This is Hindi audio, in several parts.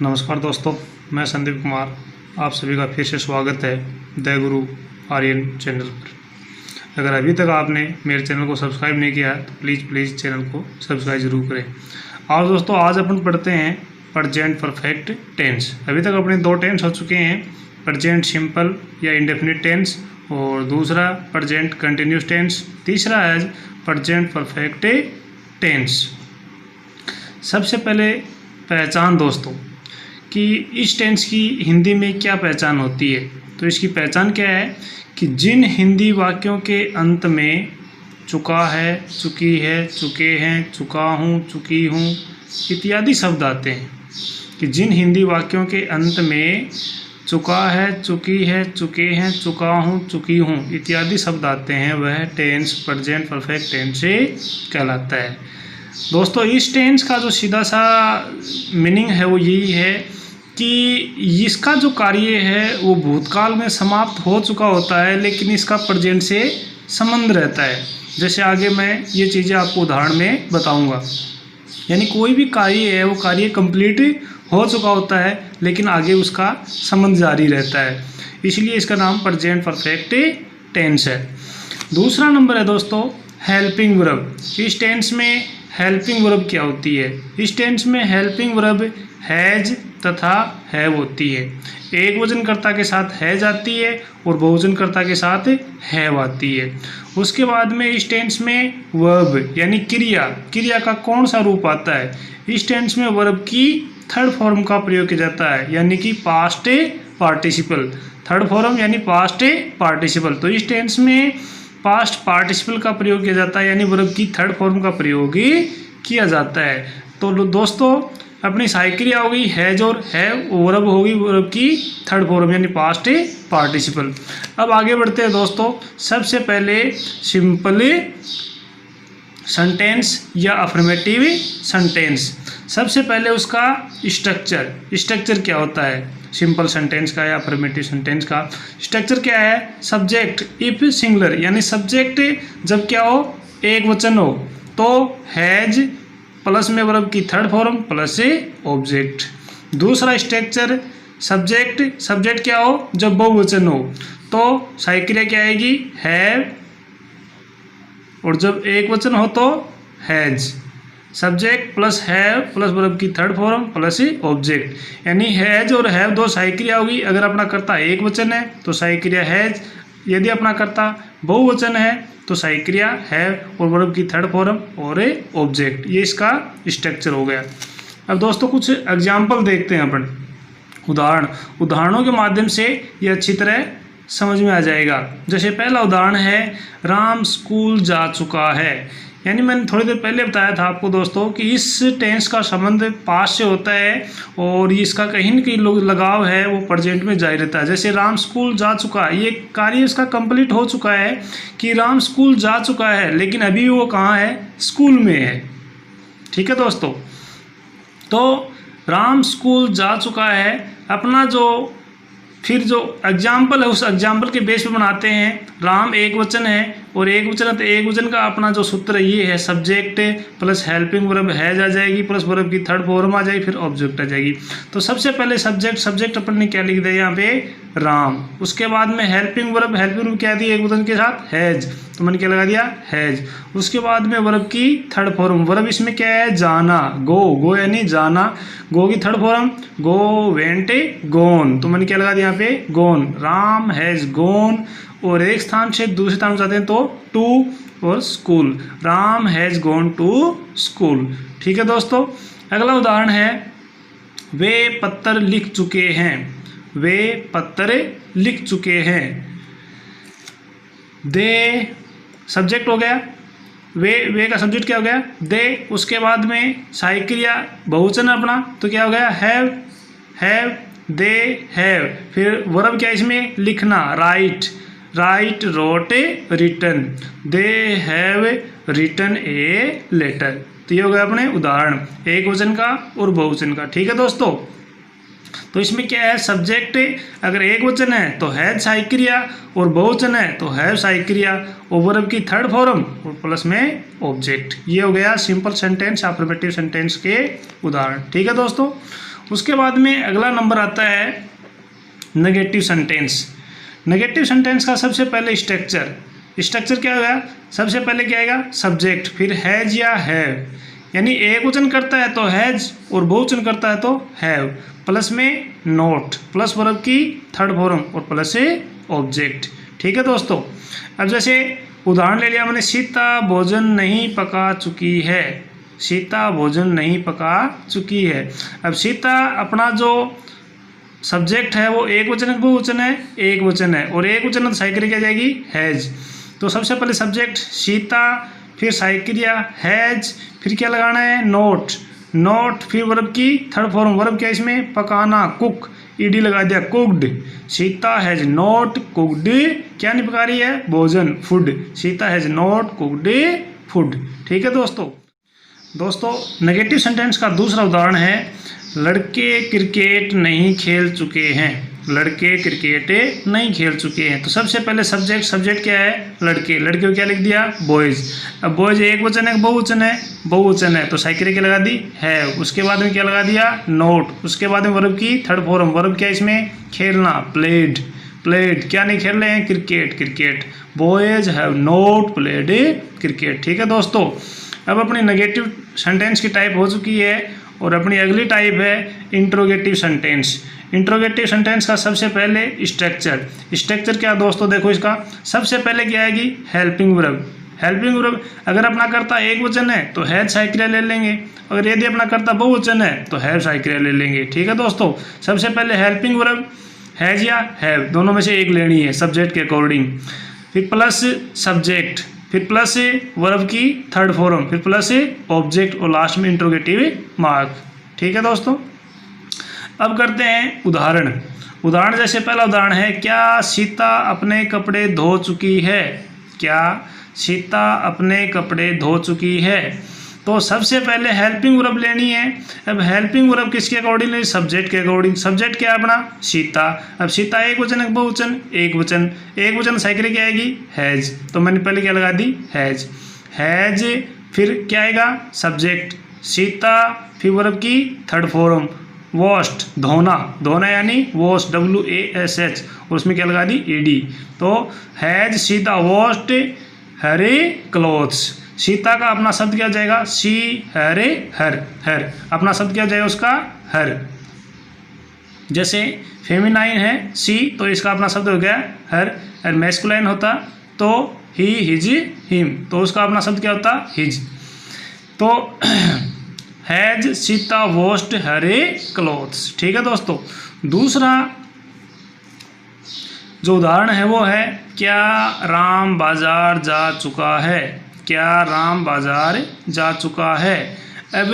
नमस्कार दोस्तों, मैं संदीप कुमार। आप सभी का फिर से स्वागत है द गुरु आर्यन चैनल पर। अगर अभी तक आपने मेरे चैनल को सब्सक्राइब नहीं किया है तो प्लीज़ चैनल को सब्सक्राइब जरूर करें। और दोस्तों, आज अपन पढ़ते हैं प्रेजेंट परफेक्ट टेंस। अभी तक अपने दो टेंस हो चुके हैं, प्रेजेंट सिंपल या इंडेफिनिट टेंस, और दूसरा प्रेजेंट कंटिन्यूस टेंस, तीसरा है प्रेजेंट परफेक्ट टेंस। सबसे पहले पहचान दोस्तों कि इस टेंस की हिंदी में क्या पहचान होती है। तो इसकी पहचान क्या है कि जिन हिंदी वाक्यों के अंत में चुका है, चुकी है, चुके हैं, चुका हूँ, चुकी हूँ इत्यादि शब्द आते हैं, कि जिन हिंदी वाक्यों के अंत में चुका है, चुकी है, चुके हैं, चुका हूँ, चुकी हूँ इत्यादि शब्द आते हैं, वह टेंस प्रेजेंट परफेक्ट टेंस से कहलाता है। दोस्तों, इस टेंस का जो सीधा सा मीनिंग है वो यही है कि इसका जो कार्य है वो भूतकाल में समाप्त हो चुका होता है, लेकिन इसका प्रेजेंट से संबंध रहता है। जैसे आगे मैं ये चीज़ें आपको उदाहरण में बताऊंगा। यानी कोई भी कार्य है वो कार्य कंप्लीट हो चुका होता है, लेकिन आगे उसका संबंध जारी रहता है, इसलिए इसका नाम प्रेजेंट परफेक्ट टेंस है। दूसरा नंबर है दोस्तों हेल्पिंग वर्ब। इस टेंस में हेल्पिंग वर्ब क्या होती है? इस टेंस में हेल्पिंग वर्ब हैज तथा हैव होती है। एक वचनकर्ता के साथ हैज आती है और बहुवचनकर्ता के साथ हैव आती है। उसके बाद में इस टेंस में वर्ब यानी क्रिया का कौन सा रूप आता है? इस टेंस में वर्ब की थर्ड फॉर्म का प्रयोग किया जाता है, यानी कि पास्ट पार्टिसिपल। थर्ड फॉर्म यानी पास्ट पार्टिसिपल। तो इस टेंस में पास्ट पार्टिसिपल का प्रयोग किया जाता है, यानी वर्ब की थर्ड फॉर्म का प्रयोग किया जाता है। तो दोस्तों, अपनी सहायक क्रिया होगी हैज और हैव, वर्ब होगी वर्ब की थर्ड फॉर्म यानी पास्ट पार्टिसिपल। अब आगे बढ़ते हैं दोस्तों। सबसे पहले सिंपल सेंटेंस या अफर्मेटिव सेंटेंस। सबसे पहले उसका स्ट्रक्चर क्या होता है? सिंपल सेंटेंस का या अफर्मेटिव सेंटेंस का स्ट्रक्चर क्या है? सब्जेक्ट इफ सिंगुलर, यानी सब्जेक्ट जब क्या हो, एक वचन हो, तो हैज प्लस में वर्ब की थर्ड फॉर्म प्लस ऑब्जेक्ट। दूसरा स्ट्रक्चर सब्जेक्ट क्या हो, जब बहुवचन हो, तो सहायक क्रिया क्या आएगी? हैव, और जब एक वचन हो तो has. Subject plus have plus verb की थर्ड फॉर्म प्लस ऑब्जेक्ट, यानी हैज और हैव दो सहायक क्रिया होगी। अगर अपना कर्ता एक वचन है तो सहायक क्रिया हैज, यदि अपना कर्ता बहुवचन है तो सहायक क्रिया हैव और वर्ब की थर्ड फॉर्म और ऑब्जेक्ट। ये इसका स्ट्रक्चर हो गया। अब दोस्तों कुछ एग्जाम्पल देखते हैं अपन, उदाहरणों के माध्यम से ये अच्छी तरह समझ में आ जाएगा। जैसे पहला उदाहरण है राम स्कूल जा चुका है। यानी मैंने थोड़ी देर पहले बताया था आपको दोस्तों कि इस टेंस का संबंध पास्ट से होता है और इसका कहीं न कहीं लगाव है वो प्रेजेंट में जारी रहता है। जैसे राम स्कूल जा चुका है, ये कार्य इसका कंप्लीट हो चुका है कि राम स्कूल जा चुका है, लेकिन अभी वो कहाँ है? स्कूल में है। ठीक है दोस्तों, तो राम स्कूल जा चुका है। अपना जो फिर जो एग्जाम्पल है उस एग्जाम्पल के बेस पे बनाते हैं। राम एक वचन है और एक वचन है, तो एक वचन का अपना जो सूत्र ये है subject plus helping verb has आ जाएगी प्लस वर्ब की थर्ड फॉर्म आ जाएगी, फिर ऑब्जेक्ट आ जाएगी। तो सबसे पहले सब्जेक्ट अपन ने क्या लिख दिया यहाँ पे? राम। उसके बाद में हेल्पिंग वर्ब क्या दी? एक वचन के साथ हैज, तो मैंने क्या लगा दिया? हैज। उसके बाद में वर्ब की थर्ड फॉर्म, वर्ब इसमें क्या है? जाना, गो यानी जाना, गो की थर्ड फॉर्म गो, वेंट, गोन, तो मैंने क्या लगा दिया यहाँ पे? गोन। राम हैज गोन, और एक स्थान से दूसरे स्थान में जाते हैं तो टू और school. Ram has gone to school. ठीक है दोस्तों, अगला उदाहरण है वे पत्र लिख चुके हैं। वे पत्र लिख चुके हैं। दे सब्जेक्ट हो गया, वे का सब्जेक्ट क्या हो गया? दे। उसके बाद में सहायक क्रिया बहुवचन अपना, तो क्या हो गया? Have, they have. फिर वर्ब क्या इसमें? लिखना, write, wrote, written. They have written a letter. तो ये हो गया अपने उदाहरण एक वचन का और बहुवचन का। ठीक है दोस्तों, तो इसमें क्या है? सब्जेक्ट अगर एक वचन है तो हैज सहायक क्रिया और बहुवचन है तो हैव सहायक क्रिया और वर्ब की थर्ड फॉर्म और प्लस में ऑब्जेक्ट। ये हो गया सिंपल सेंटेंस अफर्मेटिव सेंटेंस के उदाहरण। ठीक है दोस्तों, उसके बाद में अगला नंबर आता है नेगेटिव सेंटेंस। नेगेटिव सेंटेंस का सबसे पहले स्ट्रक्चर क्या होगा, सबसे पहले क्या आएगा, सब्जेक्ट, फिर हैज या हैव, यानी एक वचन करता है तो हैज और बहुवचन करता है तो हैव, प्लस में नोट, प्लस वर्ब की थर्ड फॉर्म और प्लस से ऑब्जेक्ट। ठीक है दोस्तों। अब जैसे उदाहरण ले लिया मैंने, सीता भोजन नहीं पका चुकी है, सीता भोजन नहीं पका चुकी है। अब सीता अपना जो सब्जेक्ट है वो एक वचन है बहुवचन है, एक वचन है, और एक वचन है तो सही क्रिया क्या जाएगी, हैज। तो सबसे पहले सब्जेक्ट सीता, फिर सही क्रिया हैज, फिर क्या लगाना है, नोट, नोट, फिर वर्ब की थर्ड फॉर्म, वर्ब क्या इसमें, पकाना, कुक, ईडी लगा दिया, cooked. Sita has not cooked, क्या नहीं पका रही है, भोजन, food. Sita has not cooked food. ठीक है दोस्तों नेगेटिव सेंटेंस का दूसरा उदाहरण है, लड़के क्रिकेट नहीं खेल चुके हैं, लड़के क्रिकेट नहीं खेल चुके हैं। तो सबसे पहले सब्जेक्ट क्या है, लड़के, लड़के को क्या लिख दिया, बॉयज। अब बॉयज एक वचन है बहुवचन है, बहुवचन है तो साइकिल क्या लगा दी, है। उसके बाद में क्या लगा दिया, नोट, उसके बाद में वर्ब की थर्ड फॉर्म, वर्ब क्या इसमें, खेलना, प्लेड, प्लेड, क्या नहीं खेल रहे हैं, cricket. Boys have not played cricket. ठीक है दोस्तों। अब अपनी नेगेटिव सेंटेंस की टाइप हो चुकी है और अपनी अगली टाइप है इंट्रोगेटिव सेंटेंस। इंट्रोगेटिव सेंटेंस का सबसे पहले स्ट्रक्चर क्या दोस्तों, देखो इसका सबसे पहले क्या आएगी, हेल्पिंग वर्ब। हेल्पिंग वर्ब अगर अपना करता एक वचन है तो हैज सहायक क्रिया ले लेंगे, अगर यदि अपना करता बहुवचन है तो हैव सहायक क्रिया ले लेंगे। ठीक है दोस्तों। सबसे पहले हेल्पिंग वर्ब हैज या हैव, दोनों में से एक लेनी है सब्जेक्ट के अकॉर्डिंग, फिर प्लस सब्जेक्ट, फिर प्लस वर्ब की थर्ड फॉर्म, फिर प्लस ऑब्जेक्ट और लास्ट में इंट्रोगेटिव मार्क। ठीक है दोस्तों। अब करते हैं उदाहरण। जैसे पहला उदाहरण है, क्या सीता अपने कपड़े धो चुकी है, क्या सीता अपने कपड़े धो चुकी है। तो सबसे पहले हेल्पिंग वर्ब लेनी है। अब हेल्पिंग वर्ब किसके अकॉर्डिंग लेनी, सब्जेक्ट के अकॉर्डिंग। सब्जेक्ट क्या है अपना, सीता। अब सीता एक वचन है बहुवचन, एक वचन साइकिल क्या आएगी, हैज। तो मैंने पहले क्या लगा दी, हैज, फिर क्या आएगा, सब्जेक्ट सीता, फिर वर्ब की थर्ड फॉर्म, वॉश्ड, धोना यानी वॉश, WASH, और उसमें क्या लगा दी, ED। तो has Sita washed her clothes. Sita का अपना शब्द क्या जाएगा, सी हर अपना शब्द क्या जाएगा उसका, हर। जैसे फेमिनाइन है सी तो इसका अपना शब्द हो गया हर, और मैस्कुलाइन होता तो ही, हिज, हिम, तो उसका अपना शब्द क्या होता, हिज। तो has Sita washed her clothes. ठीक है दोस्तों। दूसरा जो उदाहरण है वो है, क्या राम बाजार जा चुका है, क्या राम बाजार जा चुका है। अब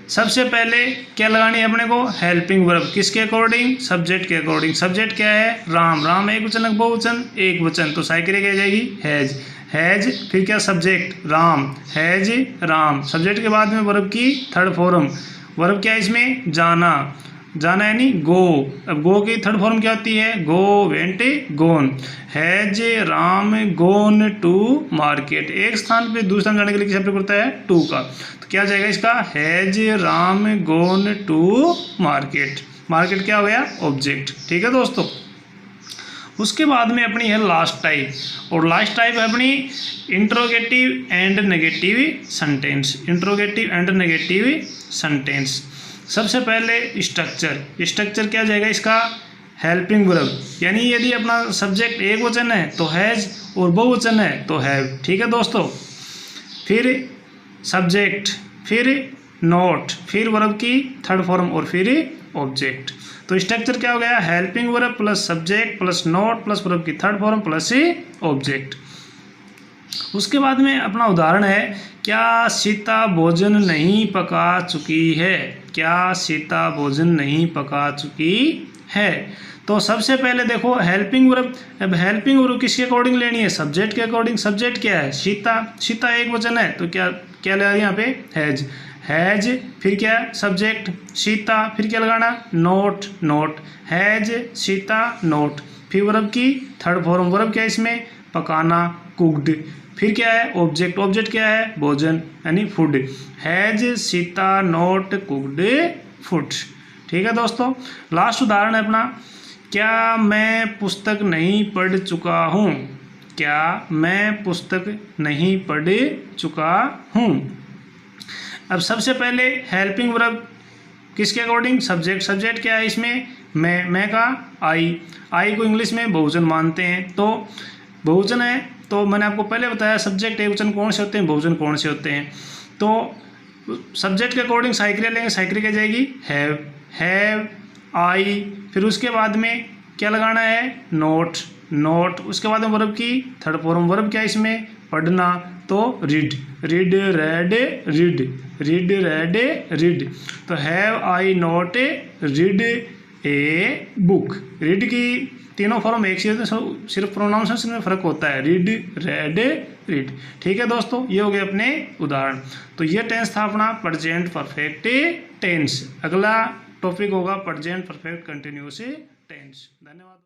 सबसे पहले क्या लगानी है अपने को, हेल्पिंग वर्ब, किसके अकॉर्डिंग, सब्जेक्ट के अकॉर्डिंग। सब्जेक्ट क्या है, राम एक वचन बहुवचन, एक वचन, तो साइकिल क्या जाएगी, हैज, फिर क्या subject Ram, has Ram, subject के बाद में वर्ब की थर्ड फॉर्म, वर्ब क्या इसमें, जाना यानी गो। अब गो की थर्ड फॉर्म क्या होती है, go, went, gone. Has Ram gone to market, एक स्थान पे दूसरे स्थान जाने के लिए किस प्रयोग करता है, टू का, तो क्या जाएगा इसका, has Ram gone to market क्या हो गया, ऑब्जेक्ट। ठीक है दोस्तों। उसके बाद में अपनी है लास्ट टाइप, और लास्ट टाइप है अपनी इंट्रोगेटिव एंड नेगेटिव सेंटेंस। सबसे पहले स्ट्रक्चर क्या जाएगा इसका, हेल्पिंग वर्ब, यानी यदि अपना सब्जेक्ट एक वचन है तो हैज और बहुवचन है तो हैव। ठीक है दोस्तों। फिर सब्जेक्ट, फिर नोट, फिर वर्ब की थर्ड फॉर्म और फिर ऑब्जेक्ट। तो स्ट्रक्चर क्या हो गया, helping verb plus subject plus note plus verb की थर्ड फॉर्म प्लस ऑब्जेक्ट। उसके बाद में अपना उदाहरण है, क्या सीता भोजन नहीं पका चुकी है, क्या सीता भोजन नहीं पका चुकी है। तो सबसे पहले देखो हेल्पिंग वर्ब। अब हेल्पिंग वर्ब किसके अकॉर्डिंग लेनी है, सब्जेक्ट के अकॉर्डिंग। सब्जेक्ट क्या है, सीता एक वचन है तो क्या लगा यहाँ पे, हैज, फिर क्या सब्जेक्ट सीता, फिर क्या लगाना, नोट, हैज सीता नोट, फिर वर्ब की थर्ड फॉर्म, वर्ब क्या है इसमें, पकाना, कुक्ड, फिर क्या है ऑब्जेक्ट क्या है, भोजन यानी food. Has Sita note cooked food. ठीक है दोस्तों। लास्ट उदाहरण है अपना, क्या मैं पुस्तक नहीं पढ़ चुका हूँ। क्या मैं पुस्तक नहीं पढ़ चुका हूँ। अब सबसे पहले हेल्पिंग वर्ब किसके अकॉर्डिंग, सब्जेक्ट क्या है इसमें, मैं का आई को इंग्लिश में बहुवचन मानते हैं, तो बहुवचन है। तो मैंने आपको पहले बताया सब्जेक्ट एकवचन कौन से होते हैं, बहुवचन कौन से होते हैं। तो सब्जेक्ट के अकॉर्डिंग साइक्रिया लेंगे, साइक्रिया क्या जाएगी, हैव आई, फिर उसके बाद में क्या लगाना है, नोट, उसके बाद में वर्ब की थर्ड फॉर्म, वर्ब क्या है इसमें, पढ़ना, तो रीड, रेड। तो have I not read a book. Read की तीनों फॉर्म एक से, सिर्फ प्रोनाउंसिएशन में फ़र्क होता है, रीड। ठीक है दोस्तों, ये हो गए अपने उदाहरण। तो ये टेंस था अपना प्रेजेंट परफेक्ट टेंस। अगला टॉपिक होगा प्रेजेंट परफेक्ट कंटिन्यूअस टेंस। धन्यवाद।